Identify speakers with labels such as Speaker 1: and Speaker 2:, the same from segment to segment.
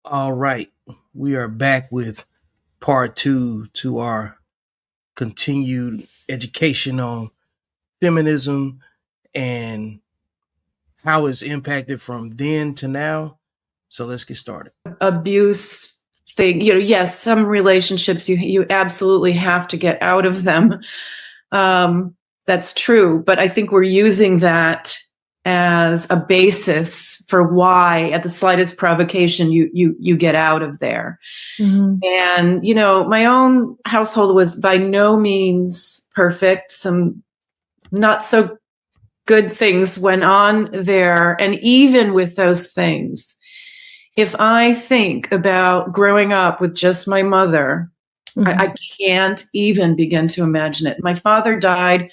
Speaker 1: All right, we are back with part two to our continued education on feminism and how it's impacted from then to now. So let's get started.
Speaker 2: Abuse thing, yes, some relationships you absolutely have to get out of them. That's true, but I think we're using that as a basis for why, at the slightest provocation, you get out of there. Mm-hmm. And my own household was by no means perfect. Some not so good things went on there, and even with those things, if I think about growing up with just my mother, mm-hmm. I can't even begin to imagine it. My father died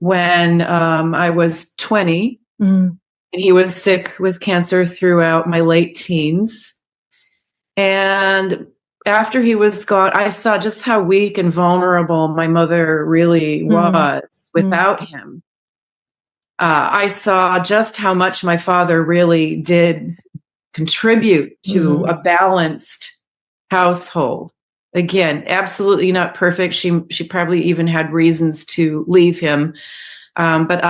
Speaker 2: when I was 20, mm-hmm. and he was sick with cancer throughout my late teens. And after he was gone, I saw just how weak and vulnerable my mother really was without him. I saw just how much my father really did contribute to a balanced household. Again, absolutely not perfect. She probably even had reasons to leave him. But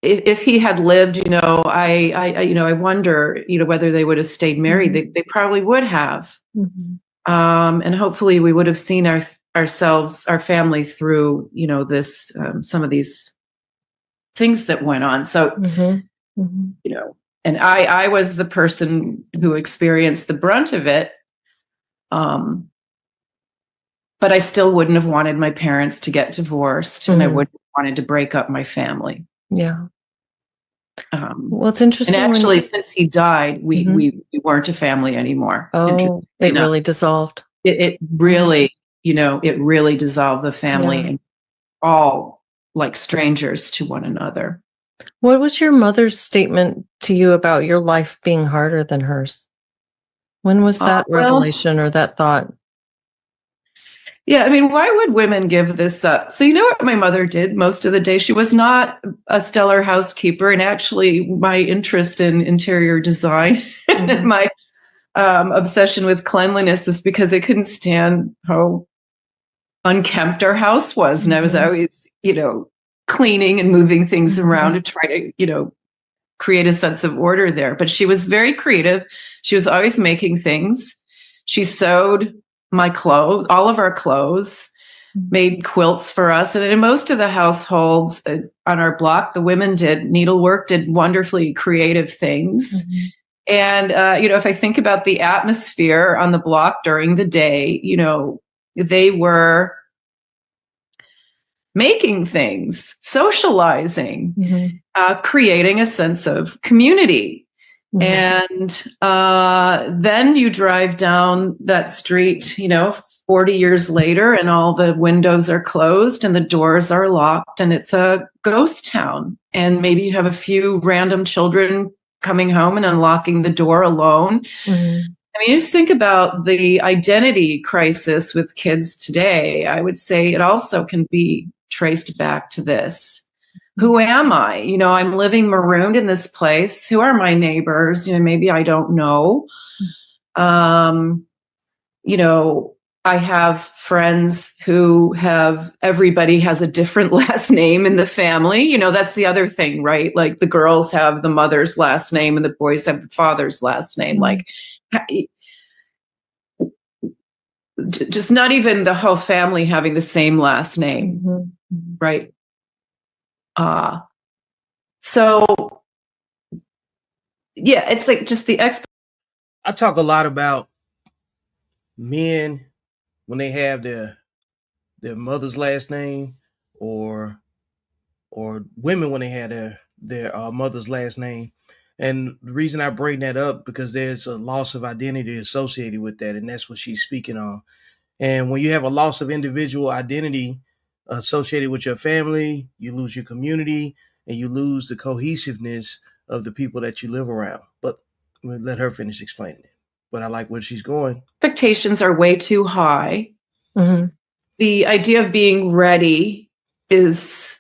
Speaker 2: if he had lived, I wonder, whether they would have stayed married. They probably would have. And hopefully we would have seen our family through, this, some of these things that went on. So, and I was the person who experienced the brunt of it. But I still wouldn't have wanted my parents to get divorced, and I wouldn't have wanted to break up my family.
Speaker 3: Yeah. Well, it's interesting.
Speaker 2: And actually, since he died, we weren't a family anymore.
Speaker 3: Oh, it really dissolved.
Speaker 2: It really, it really dissolved the family, and all like strangers to one another.
Speaker 3: What was your mother's statement to you about your life being harder than hers? When was that revelation or that thought?
Speaker 2: Yeah, I mean, why would women give this up? So you know what my mother did most of the day? She was not a stellar housekeeper, and actually my interest in interior design and my obsession with cleanliness is because I couldn't stand how unkempt our house was. And I was always, cleaning and moving things around to try to, create a sense of order there. But she was very creative. She was always making things. She sewed my clothes, all of our clothes, made quilts for us. And in most of the households on our block, the women did needlework, did wonderfully creative things. And, if I think about the atmosphere on the block during the day, they were making things, socializing, creating a sense of community. And then you drive down that street, 40 years later, and all the windows are closed and the doors are locked, and it's a ghost town. And maybe you have a few random children coming home and unlocking the door alone. I mean, just think about the identity crisis with kids today. I would say it also can be traced back to this. Who am I? I'm living marooned in this place. Who are my neighbors? Maybe I don't know. I have friends who everybody has a different last name in the family. That's the other thing, right? Like the girls have the mother's last name and the boys have the father's last name. Like, just not even the whole family having the same last name, right? So yeah, it's like just the
Speaker 1: I talk a lot about men when they have their mother's last name, or women when they have their mother's last name. And the reason I bring that up, because there's a loss of identity associated with that, and that's what she's speaking on. And when you have a loss of individual identity associated with your family, you lose your community, and you lose the cohesiveness of the people that you live around. But we'll let her finish explaining it. But I like where she's going.
Speaker 2: Expectations are way too high. The idea of being ready is,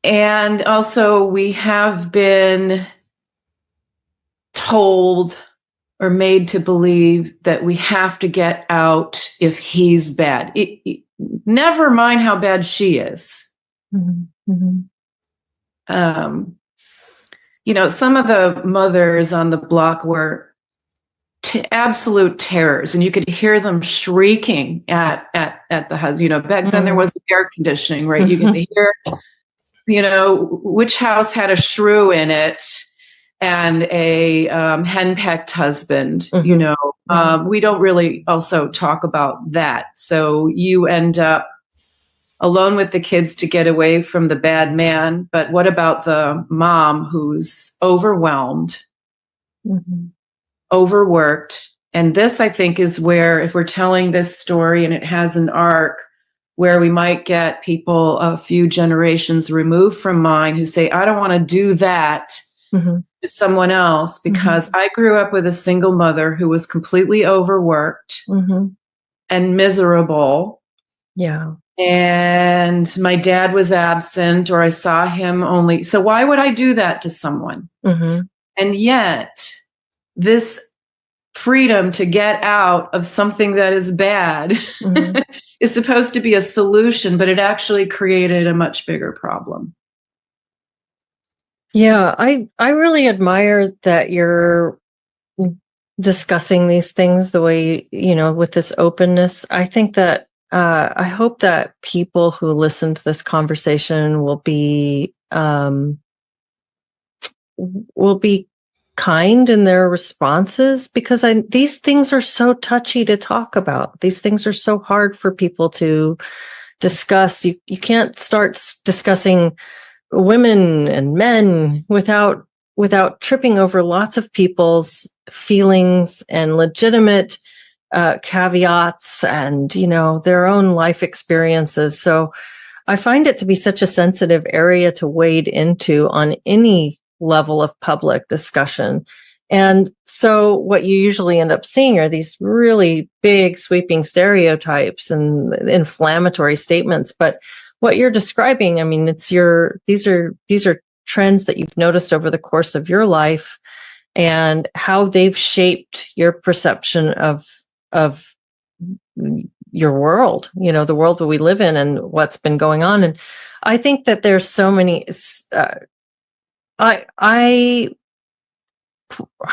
Speaker 2: And also, we have been told or made to believe that we have to get out if he's bad. Never mind how bad she is.
Speaker 3: Mm-hmm. Mm-hmm.
Speaker 2: You know, some of the mothers on the block were absolute terrors, and you could hear them shrieking at the husband. You know, back then there was air conditioning, right? You could hear, you know, which house had a shrew in it and a henpecked husband. You know, we don't really also talk about that. So you end up alone with the kids to get away from the bad man. But what about the mom who's overwhelmed, overworked? And this, I think, is where, if we're telling this story and it has an arc, where we might get people a few generations removed from mine who say, I don't want to do that to someone else, because I grew up with a single mother who was completely overworked and miserable.
Speaker 3: Yeah.
Speaker 2: And my dad was absent, or I saw him only. So why would I do that to someone? And yet, this freedom to get out of something that is bad is supposed to be a solution, but it actually created a much bigger problem.
Speaker 3: Yeah, I really admire that you're discussing these things the way, you know, with this openness. I think that I hope that people who listen to this conversation will be kind in their responses, because these things are so touchy to talk about. These things are so hard for people to discuss. You can't start discussing women and men without tripping over lots of people's feelings and legitimate caveats and, you know, their own life experiences. So I find it to be such a sensitive area to wade into on any level of public discussion. And so what you usually end up seeing are these really big sweeping stereotypes and inflammatory statements. But what you're describing, I mean, these are trends that you've noticed over the course of your life and how they've shaped your perception of your world, you know, the world that we live in and what's been going on. And I think that there's so many, I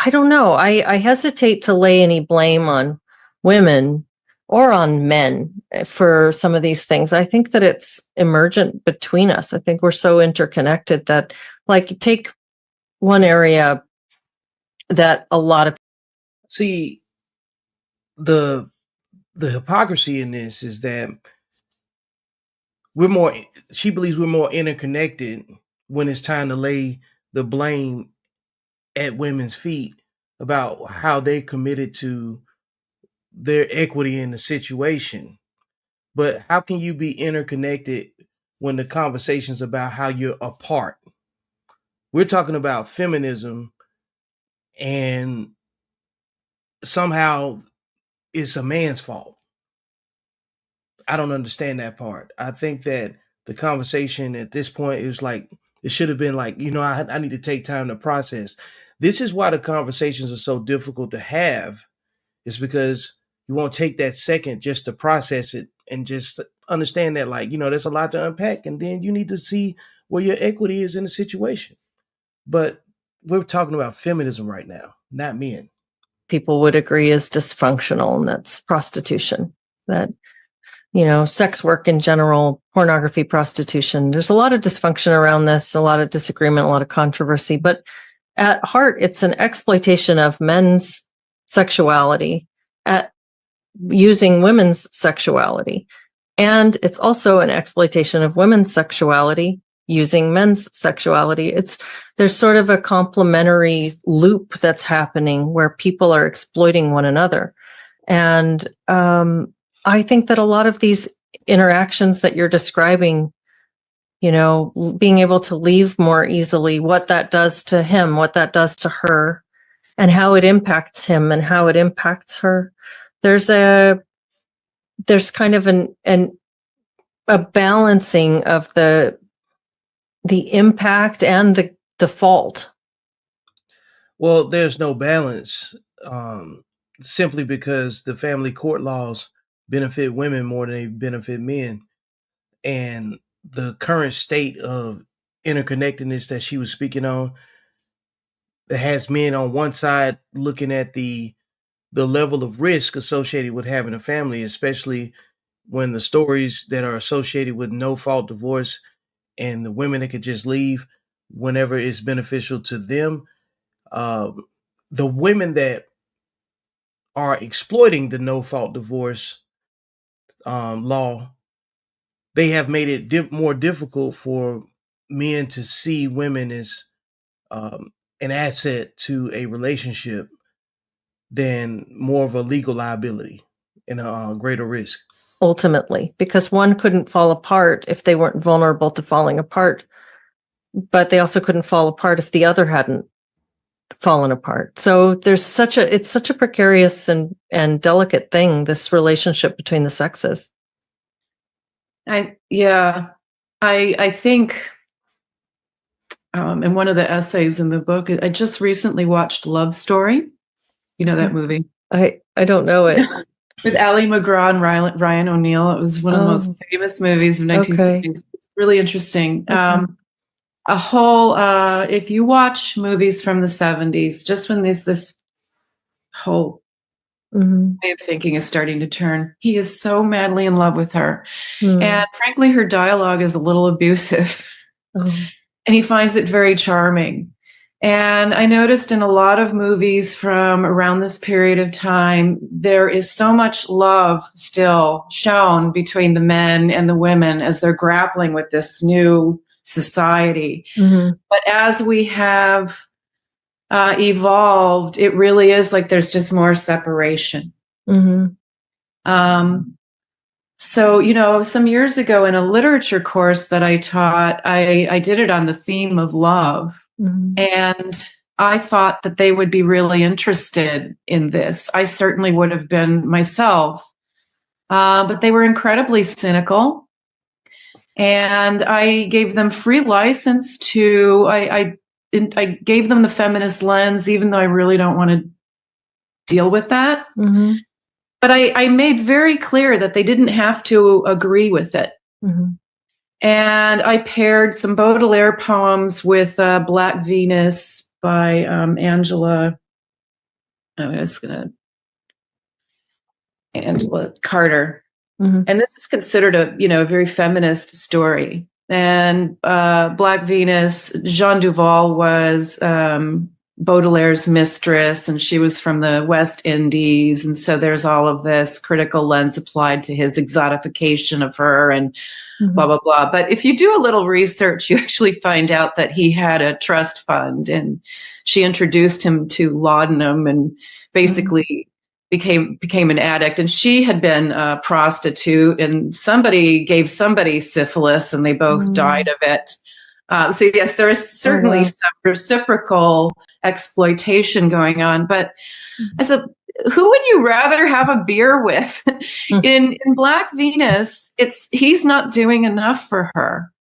Speaker 3: don't know. I hesitate to lay any blame on women or on men for some of these things. I think that it's emergent between us. I think we're so interconnected that, like, take one area that a lot of
Speaker 1: See, the hypocrisy in this is that she believes we're more interconnected when it's time to lay the blame at women's feet about how they committed to their equity in the situation. But how can you be interconnected when the conversation's about how you're apart? We're talking about feminism, and somehow it's a man's fault. I don't understand that part. I think that the conversation at this point is like, it should have been like, you know, I need to take time to process. This is why the conversations are so difficult to have, is because you won't take that second just to process it and just understand that, like, you know, there's a lot to unpack, and then you need to see where your equity is in the situation. But we're talking about feminism right now, not men.
Speaker 3: people would agree is dysfunctional, and that's prostitution. That, you know, sex work in general, pornography, prostitution. There's a lot of dysfunction around this, a lot of disagreement, a lot of controversy. But at heart, it's an exploitation of men's sexuality using women's sexuality. And it's also an exploitation of women's sexuality using men's sexuality. There's sort of a complementary loop that's happening where people are exploiting one another. And I think that a lot of these interactions that you're describing, you know, being able to leave more easily, what that does to him, what that does to her, and how it impacts him and how it impacts her. There's kind of a balancing of the the impact and the fault.
Speaker 1: Well, there's no balance, simply because the family court laws benefit women more than they benefit men. And the current state of interconnectedness that she was speaking on, that has men on one side looking at the level of risk associated with having a family, especially when the stories that are associated with no fault divorce and the women that could just leave whenever it's beneficial to them. The women that are exploiting the no fault divorce law, they have made it more difficult for men to see women as an asset to a relationship than more of a legal liability and a greater risk.
Speaker 3: Ultimately, because one couldn't fall apart if they weren't vulnerable to falling apart, but they also couldn't fall apart if the other hadn't fallen apart. So it's such a precarious and delicate thing, this relationship between the sexes.
Speaker 2: I think in one of the essays in the book, I just recently watched Love Story. You know that movie?
Speaker 3: I don't know it.
Speaker 2: With Ali McGraw and Ryan O'Neal. It was one of the most famous movies of 1970s.
Speaker 3: Okay.
Speaker 2: It's really interesting.
Speaker 3: Okay.
Speaker 2: If you watch movies from the 70s, just when this whole way of thinking is starting to turn, he is so madly in love with her. And frankly, her dialogue is a little abusive. And he finds it very charming. And I noticed in a lot of movies from around this period of time, there is so much love still shown between the men and the women as they're grappling with this new society. But as we have evolved, it really is like there's just more separation. So, some years ago in a literature course that I taught, I did it on the theme of love. And I thought that they would be really interested in this. I certainly would have been myself, but they were incredibly cynical. And I gave them free license to, I gave them the feminist lens, even though I really don't want to deal with that. But I made very clear that they didn't have to agree with it. And I paired some Baudelaire poems with Black Venus by Angela Carter. And this is considered a very feminist story. And Black Venus, Jean Duval was Baudelaire's mistress, and she was from the West Indies. And so there's all of this critical lens applied to his exotification of her and blah, blah, blah. But if you do a little research, you actually find out that he had a trust fund, and she introduced him to laudanum and basically became an addict. And she had been a prostitute, and somebody gave somebody syphilis, and they both died of it. So yes, there is certainly some reciprocal exploitation going on. But I said, who would you rather have a beer with? In Black Venus, he's not doing enough for her.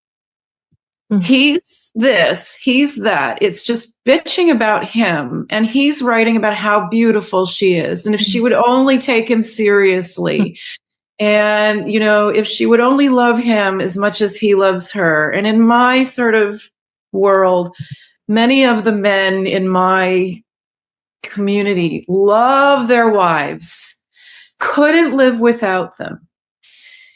Speaker 2: He's this, he's that. It's just bitching about him. And he's writing about how beautiful she is. And if she would only take him seriously, and, if she would only love him as much as he loves her. And in my sort of world, many of the men in my community love their wives, couldn't live without them.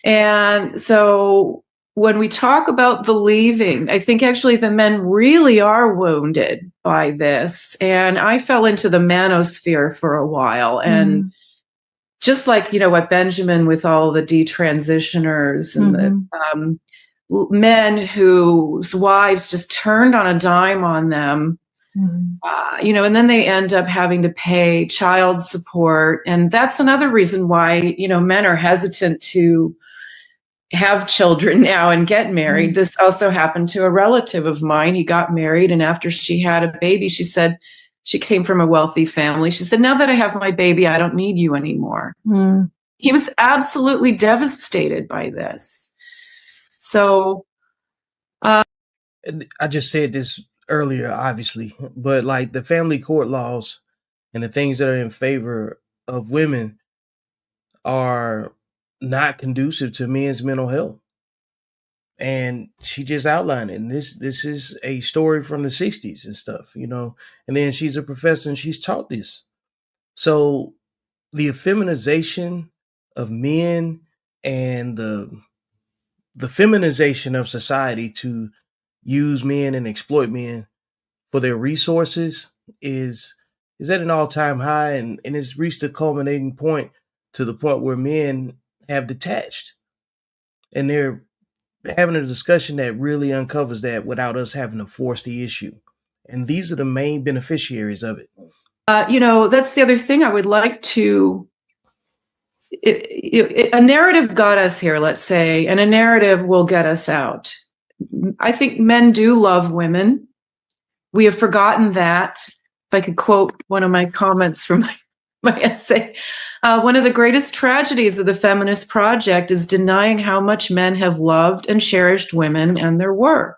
Speaker 2: And so when we talk about the leaving, I think actually the men really are wounded by this. And I fell into the manosphere for a while. And just like, what Benjamin with all the detransitioners and the men whose wives just turned on a dime on them, and then they end up having to pay child support. And that's another reason why, men are hesitant to have children now and get married. This also happened to a relative of mine. He got married, and after she had a baby, she said, she came from a wealthy family. She said, now that I have my baby, I don't need you anymore. He was absolutely devastated by this. So,
Speaker 1: I just said this earlier, obviously, but like the family court laws and the things that are in favor of women are not conducive to men's mental health. And she just outlined it. And this is a story from the 60s and stuff, you know. And then she's a professor and she's taught this. So the effeminization of men and the feminization of society to use men and exploit men for their resources is at an all-time high, and it's reached a culminating point to the point where men have detached. And they're having a discussion that really uncovers that without us having to force the issue. And these are the main beneficiaries of it.
Speaker 2: That's the other thing I would like to. A narrative got us here, let's say, and a narrative will get us out. I think men do love women. We have forgotten that. If I could quote one of my comments from my essay, one of the greatest tragedies of the feminist project is denying how much men have loved and cherished women and their work.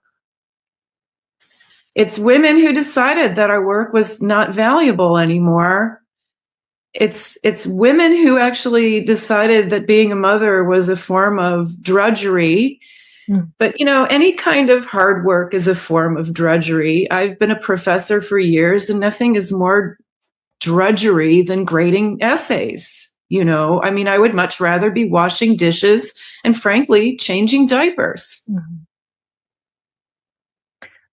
Speaker 2: It's women who decided that our work was not valuable anymore. It's women who actually decided that being a mother was a form of drudgery. But, any kind of hard work is a form of drudgery. I've been a professor for years, and nothing is more drudgery than grading essays. I would much rather be washing dishes and, frankly, changing diapers.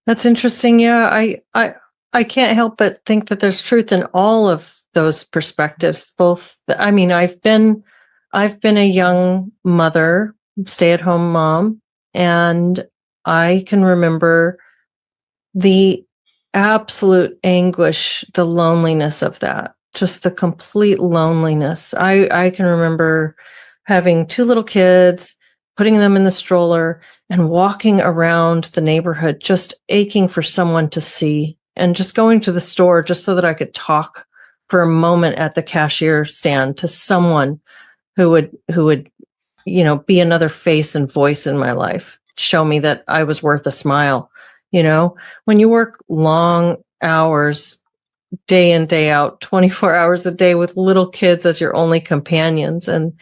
Speaker 3: That's interesting. Yeah, I can't help but think that there's truth in all of those perspectives. Both, I've been a young mother, stay-at-home mom, and I can remember the absolute anguish, the loneliness of that, just the complete loneliness. I can remember having 2 little kids, putting them in the stroller and walking around the neighborhood, just aching for someone to see, and just going to the store just so that I could talk for a moment at the cashier stand to someone who would, be another face and voice in my life, show me that I was worth a smile. When you work long hours, day in, day out, 24 hours a day with little kids as your only companions, and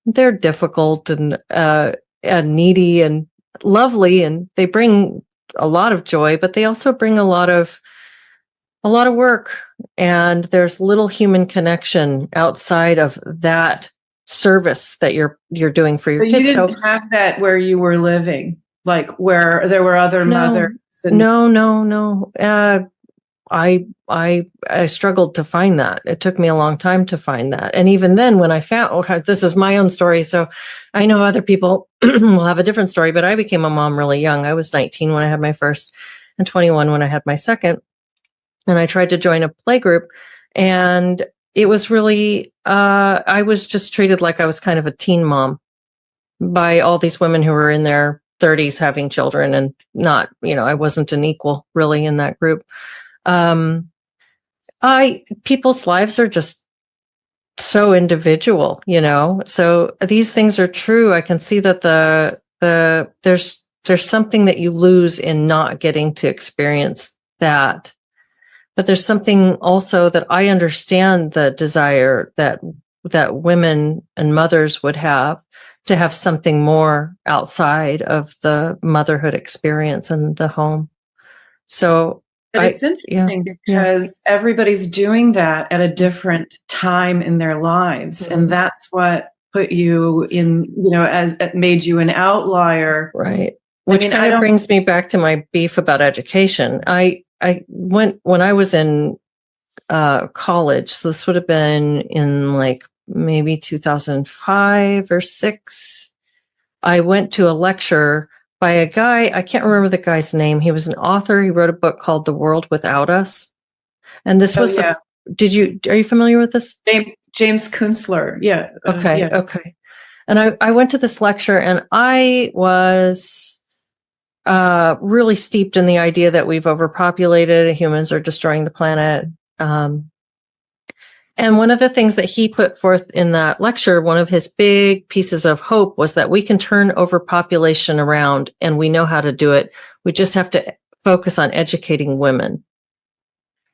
Speaker 3: they're difficult and needy and lovely, and they bring a lot of joy, but they also bring a lot of work, and there's little human connection outside of that service that you're doing for your kids.
Speaker 2: You didn't have that where you were living, like where there were other mothers.
Speaker 3: No. I struggled to find that. It took me a long time to find that. And even then, when I found, this is my own story, so I know other people will have a different story, but I became a mom really young. I was 19 when I had my first and 21 when I had my second. And I tried to join a play group, and it was really, I was just treated like I was kind of a teen mom by all these women who were in their 30s having children, and not, I wasn't an equal really in that group. People's lives are just so individual, so these things are true. I can see that there's something that you lose in not getting to experience that. But there's something also that I understand, the desire that women and mothers would have to have something more outside of the motherhood experience and the home. So,
Speaker 2: but it's interesting because everybody's doing that at a different time in their lives, and that's what put you in, as it made you an outlier,
Speaker 3: right? Which kind of brings me back to my beef about education. I went when I was in college, so this would have been in like maybe 2005 or 6. I went to a lecture by a guy, I can't remember the guy's name. He was an author. He wrote a book called The World Without Us. And this was are you familiar with this?
Speaker 2: James Kunstler. Yeah.
Speaker 3: Okay. Okay. And I went to this lecture, and I was really steeped in the idea that we've overpopulated, humans are destroying the planet. And one of the things that he put forth in that lecture, one of his big pieces of hope, was that we can turn overpopulation around, and we know how to do it. We just have to focus on educating women.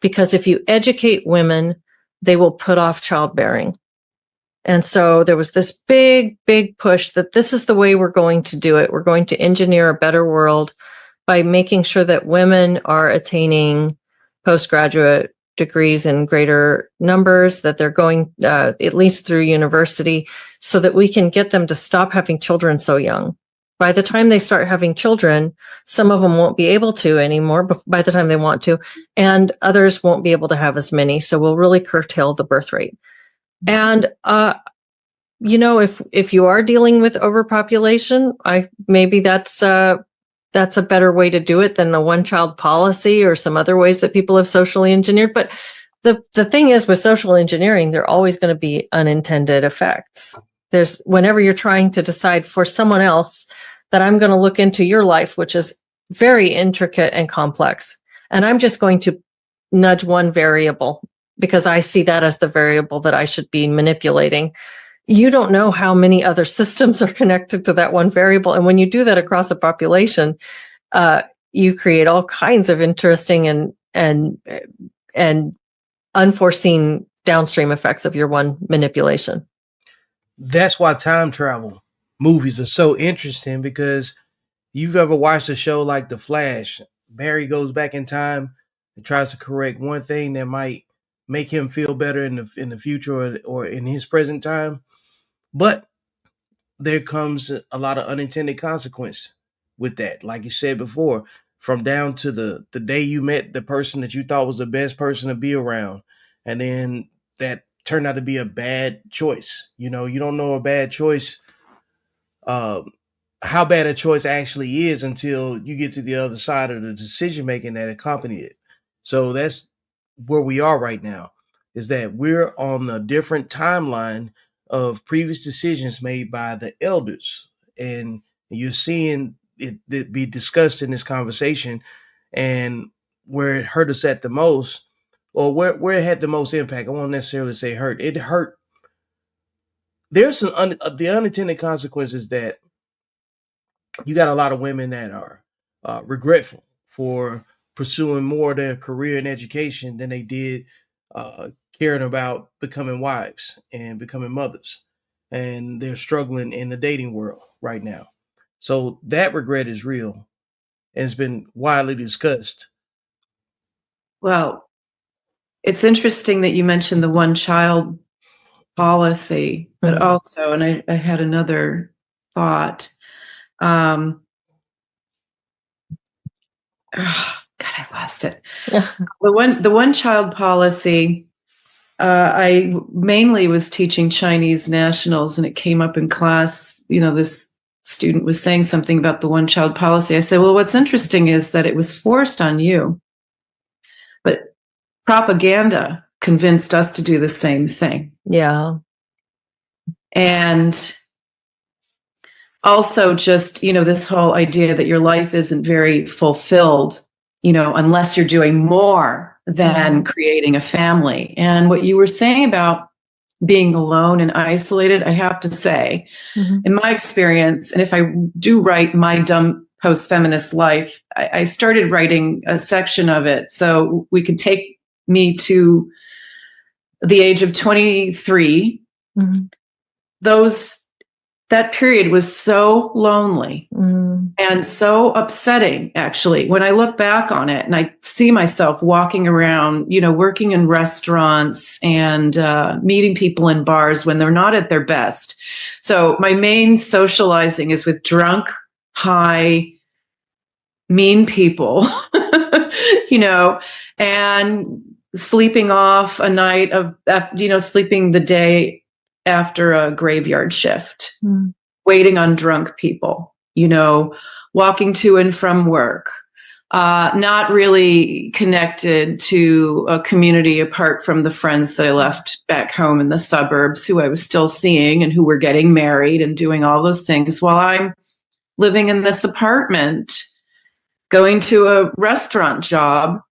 Speaker 3: Because if you educate women, they will put off childbearing. And so there was this big, big push that this is the way we're going to do it. We're going to engineer a better world by making sure that women are attaining postgraduate degrees in greater numbers, that they're going at least through university, so that we can get them to stop having children so young. By the time they start having children, some of them won't be able to anymore by the time they want to, and others won't be able to have as many. So we'll really curtail the birth rate. And, if you are dealing with overpopulation, maybe that's a better way to do it than the one-child policy or some other ways that people have socially engineered. But the thing is, with social engineering, there are always going to be unintended effects. Whenever you're trying to decide for someone else that I'm going to look into your life, which is very intricate and complex, and I'm just going to nudge one variable because I see that as the variable that I should be manipulating. You don't know how many other systems are connected to that one variable. And when you do that across a population, you create all kinds of interesting and unforeseen downstream effects of your one manipulation.
Speaker 1: That's why time travel movies are so interesting, because you've ever watched a show like The Flash. Barry goes back in time and tries to correct one thing that might make him feel better in the future or in his present time. But there comes a lot of unintended consequence with that. Like you said before, from down to the day you met the person that you thought was the best person to be around, and then that turned out to be a bad choice. You don't know a bad choice, how bad a choice actually is until you get to the other side of the decision making that accompanied it. So that's where we are right now, is that we're on a different timeline of previous decisions made by the elders. And you're seeing it be discussed in this conversation, and where it hurt us at the most, or where it had the most impact. I won't necessarily say hurt. It hurt. There's some the unintended consequences that you got a lot of women that are regretful for pursuing more of their career and education than they did caring about becoming wives and becoming mothers. And they're struggling in the dating world right now. So that regret is real, and it's been widely discussed.
Speaker 2: Well, it's interesting that you mentioned the one-child policy, but also, and I had another thought. God, I lost it. The one-child policy. I mainly was teaching Chinese nationals, and it came up in class. This student was saying something about the one-child policy. I said, well, what's interesting is that it was forced on you, but propaganda convinced us to do the same thing.
Speaker 3: Yeah.
Speaker 2: And also just, this whole idea that your life isn't very fulfilled, unless you're doing more than creating a family. And what you were saying about being alone and isolated, I have to say, in my experience, and if I do write my dumb post-feminist life, I started writing a section of it so we could take me to the age of 23. That period was so lonely and so upsetting, actually, when I look back on it and I see myself walking around, working in restaurants and meeting people in bars when they're not at their best. So my main socializing is with drunk, high, mean people, and sleeping off a night of, sleeping the day after a graveyard shift, waiting on drunk people, walking to and from work, not really connected to a community apart from the friends that I left back home in the suburbs who I was still seeing and who were getting married and doing all those things while I'm living in this apartment, going to a restaurant job.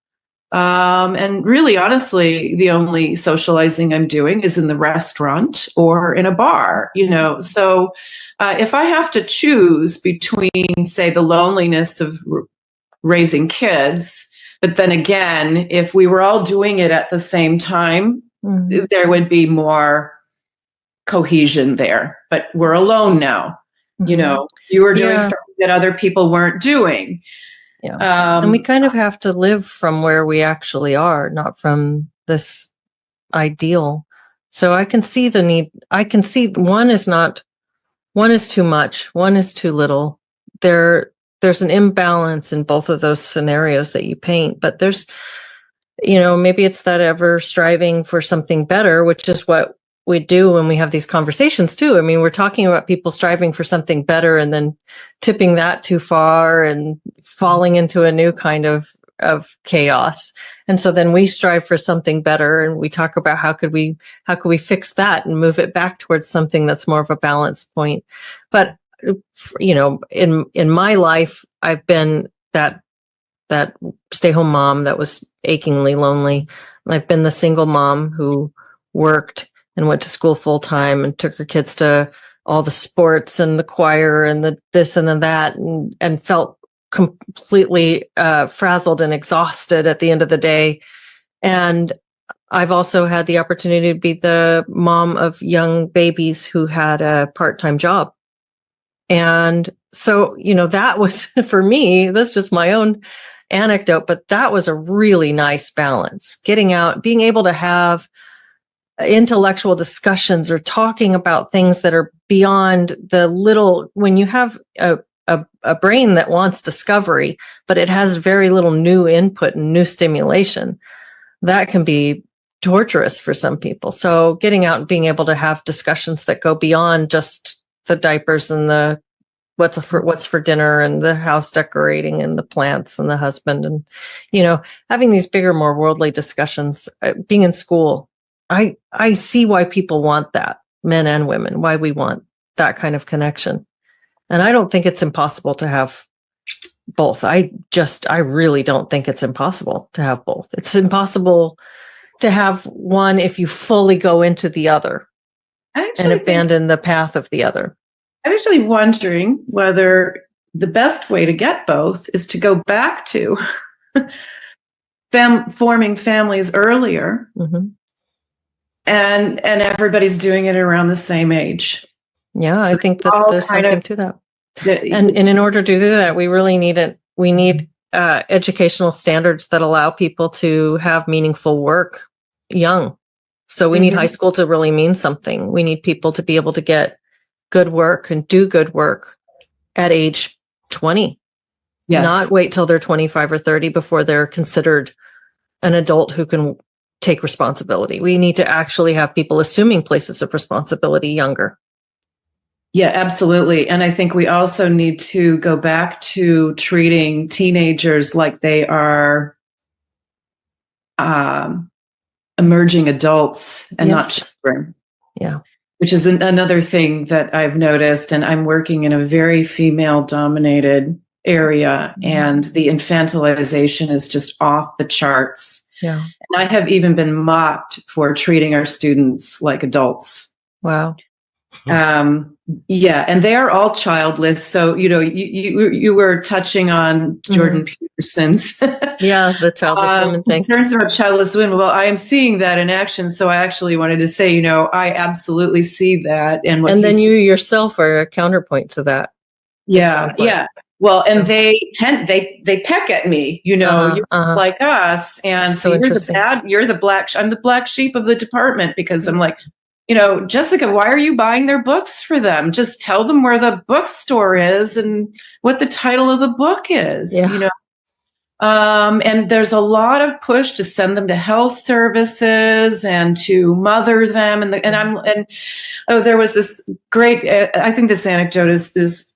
Speaker 2: And really, honestly, the only socializing I'm doing is in the restaurant or in a bar, So if I have to choose between, say, the loneliness of raising kids. But then again, if we were all doing it at the same time, there would be more cohesion there. But we're alone now. You know, you were doing something that other people weren't doing.
Speaker 3: Yeah. And we kind of have to live from where we actually are, not from this ideal. So I can see the need. I can see one is too much, one is too little. There's an imbalance in both of those scenarios that you paint, but there's, maybe it's that ever striving for something better, which is what we do when we have these conversations too. I mean, we're talking about people striving for something better and then tipping that too far and falling into a new kind of chaos. And so then we strive for something better and we talk about how could we fix that and move it back towards something that's more of a balance point. But in my life, I've been that stay-home mom that was achingly lonely. And I've been the single mom who worked and went to school full time and took her kids to all the sports and the choir and the this and then that and felt completely frazzled and exhausted at the end of the day. And I've also had the opportunity to be the mom of young babies who had a part-time job. And so, that was for me, that's just my own anecdote, but that was a really nice balance. Getting out, being able to have intellectual discussions or talking about things that are beyond the little, when you have a brain that wants discovery, but it has very little new input and new stimulation, that can be torturous for some people. So getting out and being able to have discussions that go beyond just the diapers and the what's for dinner and the house decorating and the plants and the husband and, having these bigger, more worldly discussions, being in school. I see why people want that, men and women, why we want that kind of connection. And I don't think it's impossible to have both. I really don't think it's impossible to have both. It's impossible to have one if you fully go into the other and abandon the path of the other.
Speaker 2: I'm actually wondering whether the best way to get both is to go back to forming families earlier.
Speaker 3: Mm-hmm.
Speaker 2: And everybody's doing it around the same age.
Speaker 3: Yeah, so I think that there's something to that. And in order to do that, we really need educational standards that allow people to have meaningful work young. So we need high school to really mean something. We need people to be able to get good work and do good work at age 20. Yes. Not wait till they're 25 or 30 before they're considered an adult who can take responsibility. We need to actually have people assuming places of responsibility younger.
Speaker 2: Yeah, absolutely. And I think we also need to go back to treating teenagers like they are emerging adults and not children.
Speaker 3: Yeah.
Speaker 2: Which is another thing that I've noticed. And I'm working in a very female-dominated area, and the infantilization is just off the charts.
Speaker 3: Yeah.
Speaker 2: And I have even been mocked for treating our students like adults.
Speaker 3: Wow.
Speaker 2: Yeah, and they are all childless. So, you were touching on Jordan Peterson's
Speaker 3: the childless women thing.
Speaker 2: Concerns about childless women. Well, I am seeing that in action. So I actually wanted to say, I absolutely see that. And
Speaker 3: then you yourself are a counterpoint to that.
Speaker 2: Yeah, yeah. Well, and they peck at me, you're like us, and so you're the black. I'm the black sheep of the department because I'm like, Jessica, why are you buying their books for them? Just tell them where the bookstore is and what the title of the book is.
Speaker 3: Yeah.
Speaker 2: And there's a lot of push to send them to health services and to mother them, there was this great. I think this anecdote is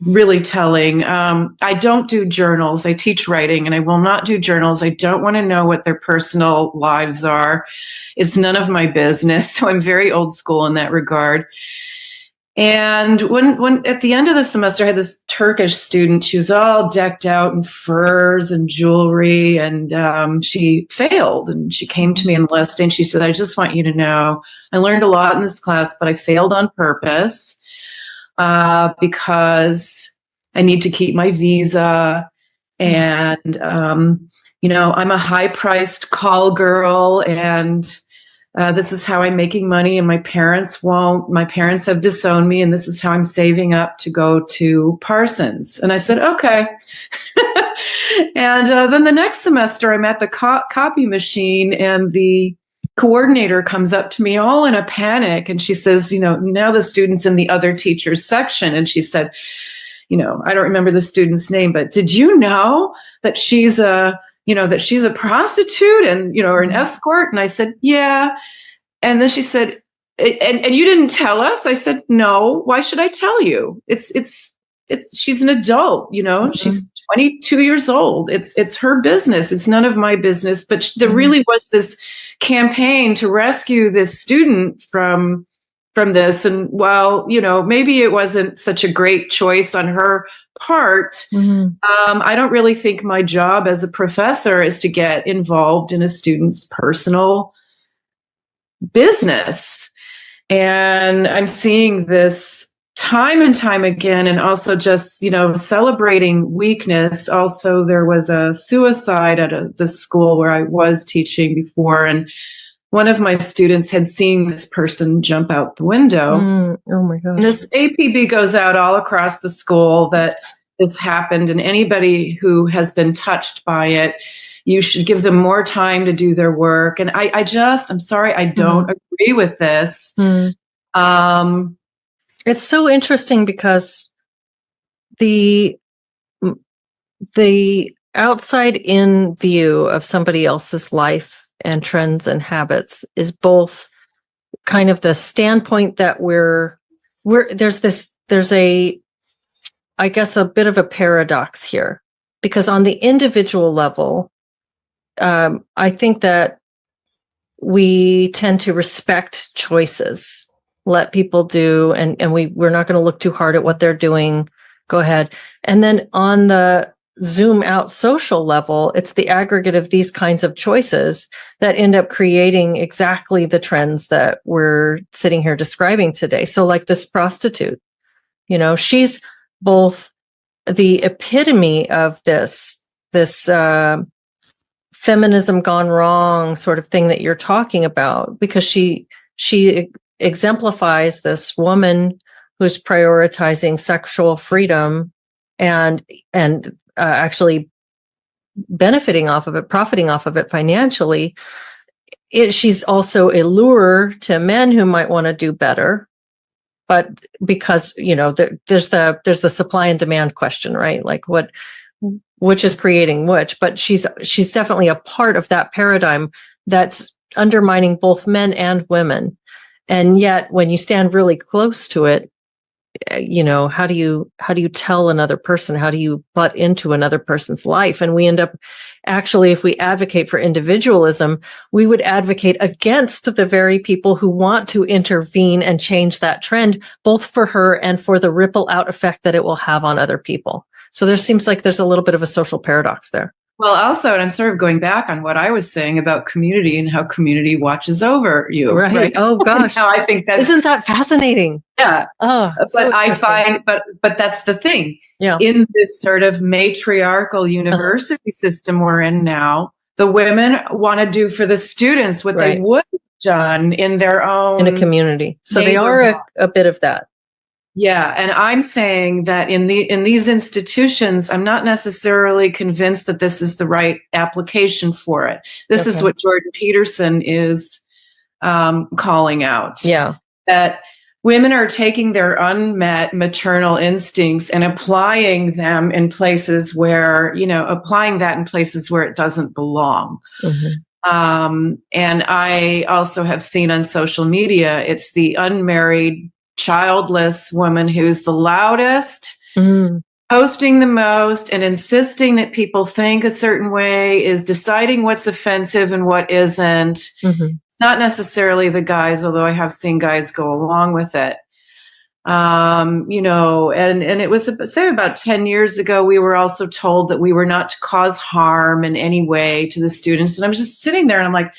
Speaker 2: really telling. I don't do journals. I teach writing and I will not do journals. I don't want to know what their personal lives are. It's none of my business. So I'm very old school in that regard. And when at the end of the semester, I had this Turkish student. She was all decked out in furs and jewelry, and she failed. And she came to me in the last day and she said, I just want you to know, I learned a lot in this class, but I failed on purpose. Because I need to keep my visa And, I'm a high-priced call girl, and this is how I'm making money, and my parents won't. My parents have disowned me, and this is how I'm saving up to go to Parsons. And I said, okay. And then the next semester, I'm at the copy machine, and the coordinator comes up to me all in a panic, and she says, now the student's in the other teachers section. And she said, I don't remember the student's name, but did you know that she's a prostitute and, or an escort? And I said, yeah. And then she said, and you didn't tell us? I said, no, why should I tell you? She's an adult, she's 22 years old. It's her business. It's none of my business. But there really was this campaign to rescue this student from this. And while, maybe it wasn't such a great choice on her part, I don't really think my job as a professor is to get involved in a student's personal business. And I'm seeing this time and time again, and also just, celebrating weakness. Also, there was a suicide at the school where I was teaching before, and one of my students had seen this person jump out the window.
Speaker 3: Oh my gosh.
Speaker 2: And this APB goes out all across the school that this happened, and anybody who has been touched by it, you should give them more time to do their work. And I'm sorry, I don't agree with this.
Speaker 3: It's so interesting because the outside in view of somebody else's life and trends and habits is both kind of the standpoint that there's a, I guess, a bit of a paradox here, because on the individual level, I think that we tend to respect choices, let people do, and we're not going to look too hard at what they're doing. Go ahead. And then on the zoom out social level, it's the aggregate of these kinds of choices that end up creating exactly the trends that we're sitting here describing today. So like this prostitute, she's both the epitome of this feminism gone wrong sort of thing that you're talking about, because she exemplifies this woman who's prioritizing sexual freedom and actually benefiting off of it, profiting off of it financially. She's also a lure to men who might want to do better, but because there's the supply and demand question, right? Like which is creating which, but she's definitely a part of that paradigm that's undermining both men and women. And yet, when you stand really close to it, how do you tell another person? How do you butt into another person's life? And we end up, actually, if we advocate for individualism, we would advocate against the very people who want to intervene and change that trend, both for her and for the ripple out effect that it will have on other people. So there seems like there's a little bit of a social paradox there.
Speaker 2: Well, also, and I'm sort of going back on what I was saying about community and how community watches over you.
Speaker 3: Right. Oh gosh.
Speaker 2: Now I think
Speaker 3: isn't that fascinating?
Speaker 2: Yeah.
Speaker 3: Oh,
Speaker 2: but I find, but that's the thing.
Speaker 3: Yeah.
Speaker 2: In this sort of matriarchal university system we're in now, the women want to do for the students what they would have done in their own,
Speaker 3: in a community. So they are a bit of that.
Speaker 2: Yeah. And I'm saying that in these institutions, I'm not necessarily convinced that this is the right application for it. This is what Jordan Peterson is calling out.
Speaker 3: Yeah.
Speaker 2: That women are taking their unmet maternal instincts and applying them in places where, applying that in places where it doesn't belong. And I also have seen on social media, it's the unmarried, childless woman who's the loudest, posting the most, and insisting that people think a certain way, is deciding what's offensive and what isn't. It's not necessarily the guys, although I have seen guys go along with it. And it was, say, about 10 years ago, we were also told that we were not to cause harm in any way to the students. And I'm just sitting there and I'm like,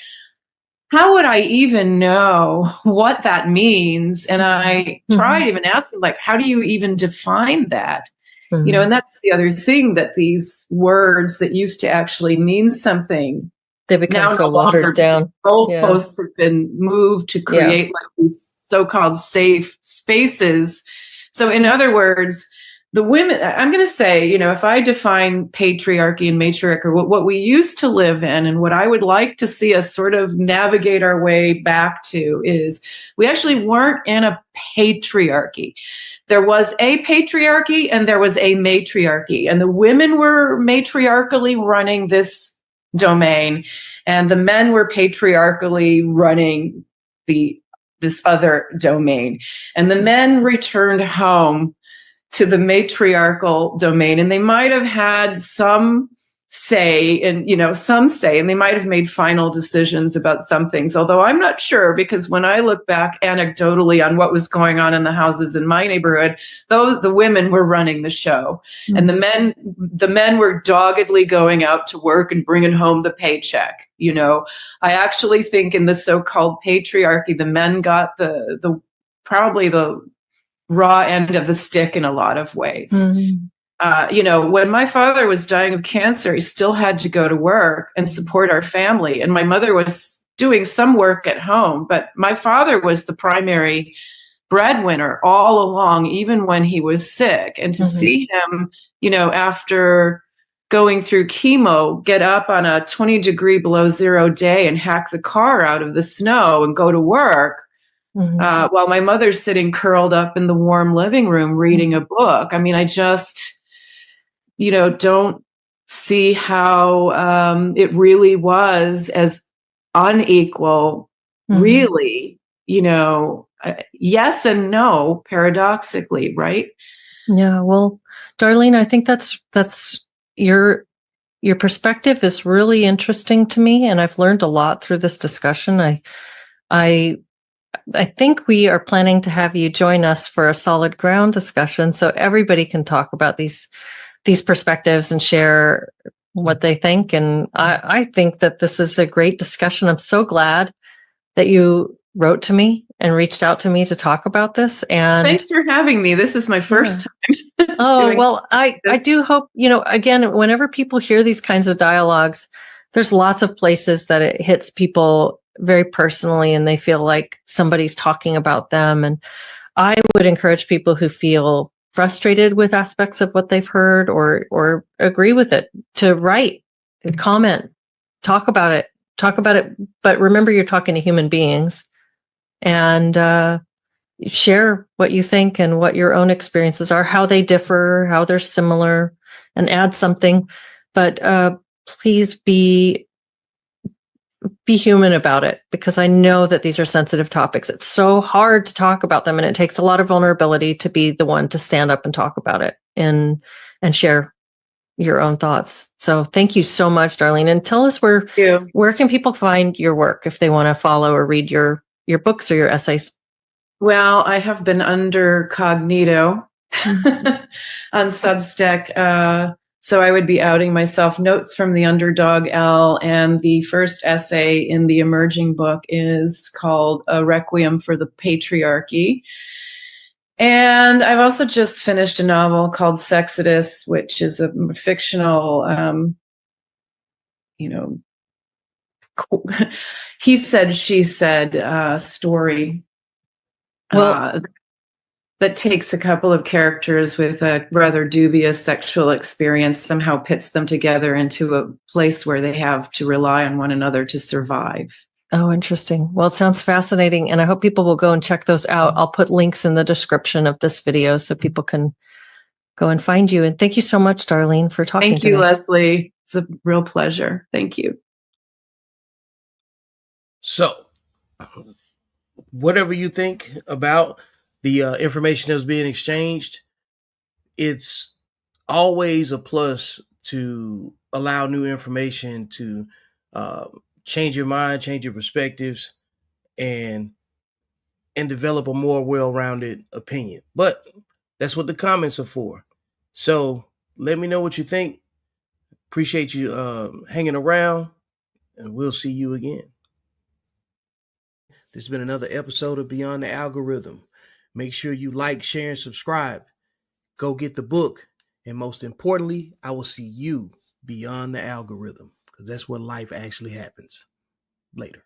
Speaker 2: how would I even know what that means? And I tried even asking, like, how do you even define that? You know, and that's the other thing, that these words that used to actually mean something
Speaker 3: They become
Speaker 2: now
Speaker 3: so
Speaker 2: no longer.
Speaker 3: watered down.
Speaker 2: Goalposts have been moved to create like these so-called safe spaces. So in other words, the women, I'm going to say, you know, if I define patriarchy and matriarchy, or what we used to live in, and what I would like to see us sort of navigate our way back to, is we actually weren't in a patriarchy. There was a patriarchy and there was a matriarchy, and the women were matriarchally running this domain, and the men were patriarchally running this other domain. And the men returned home to the matriarchal domain, and they might have had some say, and they might have made final decisions about some things, although I'm not sure, because when I look back anecdotally on what was going on in the houses in my neighborhood, the women were running the show. Mm-hmm. And the men were doggedly going out to work and bringing home the paycheck. You know, I actually think in the so-called patriarchy, the men got the probably the raw end of the stick in a lot of ways. Mm-hmm. You know, when my father was dying of cancer, he still had to go to work and support our family. And my mother was doing some work at home, but my father was the primary breadwinner all along, even when he was sick. And to see him, you know, after going through chemo, get up on a 20 degree below zero day and hack the car out of the snow and go to work, while my mother's sitting curled up in the warm living room reading a book. I mean, I just, you know, don't see how it really was as unequal, really, you know, yes and no, paradoxically, right? Yeah.
Speaker 3: Well, Darlene, I think that's your perspective is really interesting to me, and I've learned a lot through this discussion. I think we are planning to have you join us for a solid ground discussion, so everybody can talk about these perspectives and share what they think. And I think that this is a great discussion. I'm so glad that you wrote to me and reached out to me to talk about this. And
Speaker 2: thanks for having me. This is my first time.
Speaker 3: Oh, well, I do hope, you know, again, whenever people hear these kinds of dialogues, there's lots of places that it hits people very personally and they feel like somebody's talking about them. And I would encourage people who feel frustrated with aspects of what they've heard or agree with it to write, comment, talk about it. But remember, you're talking to human beings, and share what you think and what your own experiences are, how they differ, how they're similar, and add something. But please be human about it, because I know that these are sensitive topics. It's so hard to talk about them, and it takes a lot of vulnerability to be the one to stand up and talk about it and share your own thoughts. So thank you so much, Darlene. And tell us where can people find your work if they want to follow or read your books or your essays?
Speaker 2: Well, I have been under cognito on Substack. So I would be outing myself. Notes from the Underdog L, and the first essay in the emerging book is called A Requiem for the Patriarchy. And I've also just finished a novel called Sexodus, which is a fictional, you know, he said, she said story. Well, that takes a couple of characters with a rather dubious sexual experience, somehow pits them together into a place where they have to rely on one another to survive.
Speaker 3: Oh, interesting. Well, it sounds fascinating, and I hope people will go and check those out. I'll put links in the description of this video so people can go and find you. And thank you so much, Darlene, for talking
Speaker 2: today. Thank you,
Speaker 3: today.
Speaker 2: Leslie. It's a real pleasure. Thank you.
Speaker 1: So, whatever you think about the information that's being exchanged, it's always a plus to allow new information to change your mind, change your perspectives, and develop a more well-rounded opinion. But that's what the comments are for. So let me know what you think. Appreciate you hanging around, and we'll see you again. This has been another episode of Beyond the Algorithm. Make sure you like, share, and subscribe. Go get the book And most importantly, I will see you beyond the algorithm, because that's where life actually happens. Later.